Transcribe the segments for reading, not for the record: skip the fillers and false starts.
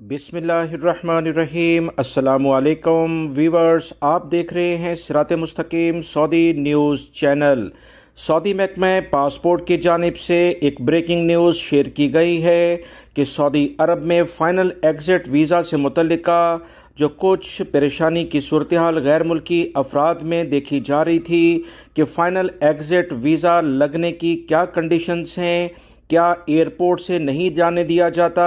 بسم اللہ الرحمن الرحیم۔ السلام علیکم ویورز، آپ دیکھ رہے ہیں صراط مستقیم سعودی نیوز چینل۔ سعودی محکمہ پاسپورٹ کی جانب سے ایک بریکنگ نیوز شیئر کی گئی ہے کہ سعودی عرب میں فائنل ایگزٹ ویزا سے متعلقہ جو کچھ پریشانی کی صورتحال غیر ملکی افراد میں دیکھی جا رہی تھی کہ فائنل ایگزٹ ویزا لگنے کی کیا کنڈیشنز ہیں، کیا ایئرپورٹ سے نہیں جانے دیا جاتا،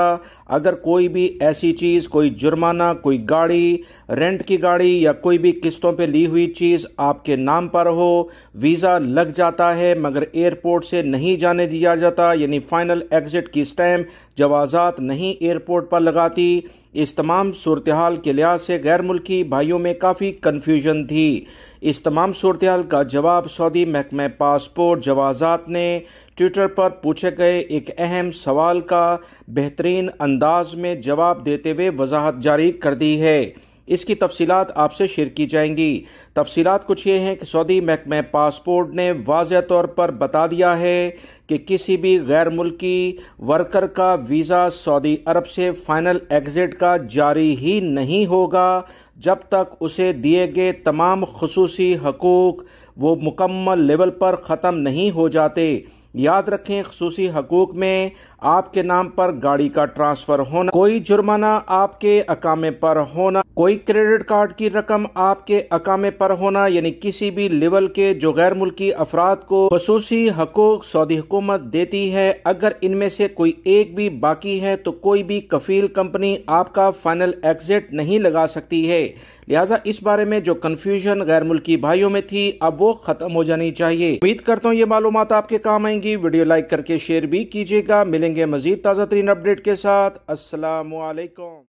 اگر کوئی بھی ایسی چیز، کوئی جرمانہ، کوئی گاڑی، رینٹ کی گاڑی یا کوئی بھی قسطوں پہ لی ہوئی چیز آپ کے نام پر ہو، ویزا لگ جاتا ہے مگر ایئرپورٹ سے نہیں جانے دیا جاتا، یعنی فائنل ایگزٹ کی سٹیمپ جوازات نہیں ایئرپورٹ پر لگاتی۔ اس تمام صورتحال کے لحاظ سے غیر ملکی بھائیوں میں کافی کنفیوژن تھی۔ اس تمام صورتحال کا جواب سعودی محکمہ پاسپورٹ جوازات نے ٹویٹر پر پوچھے گئے ایک اہم سوال کا بہترین انداز میں جواب دیتے ہوئے وضاحت جاری کر دی ہے۔ اس کی تفصیلات آپ سے شیئر کی جائیں گی۔ تفصیلات کچھ یہ ہیں کہ سعودی محکمہ پاسپورٹ نے واضح طور پر بتا دیا ہے کہ کسی بھی غیر ملکی ورکر کا ویزا سعودی عرب سے فائنل ایگزٹ کا جاری ہی نہیں ہوگا جب تک اسے دیے گئے تمام خصوصی حقوق وہ مکمل لیول پر ختم نہیں ہو جاتے۔ یاد رکھیں، خصوصی حقوق میں آپ کے نام پر گاڑی کا ٹرانسفر ہونا، کوئی جرمانہ آپ کے اقامے پر ہونا، کوئی کریڈٹ کارڈ کی رقم آپ کے اقامے پر ہونا، یعنی کسی بھی لیول کے جو غیر ملکی افراد کو خصوصی حقوق سعودی حکومت دیتی ہے، اگر ان میں سے کوئی ایک بھی باقی ہے تو کوئی بھی کفیل کمپنی آپ کا فائنل ایگزٹ نہیں لگا سکتی ہے۔ لہٰذا اس بارے میں جو کنفیوژن غیر ملکی بھائیوں میں تھی اب وہ ختم ہو جانی چاہیے۔ امید کرتا ہوں یہ معلومات آپ کے کام آئیں گی۔ ویڈیو لائک کر کے شیئر بھی کیجیے گا۔ ملیں گے مزید تازہ ترین اپڈیٹ کے ساتھ۔ السلام علیکم۔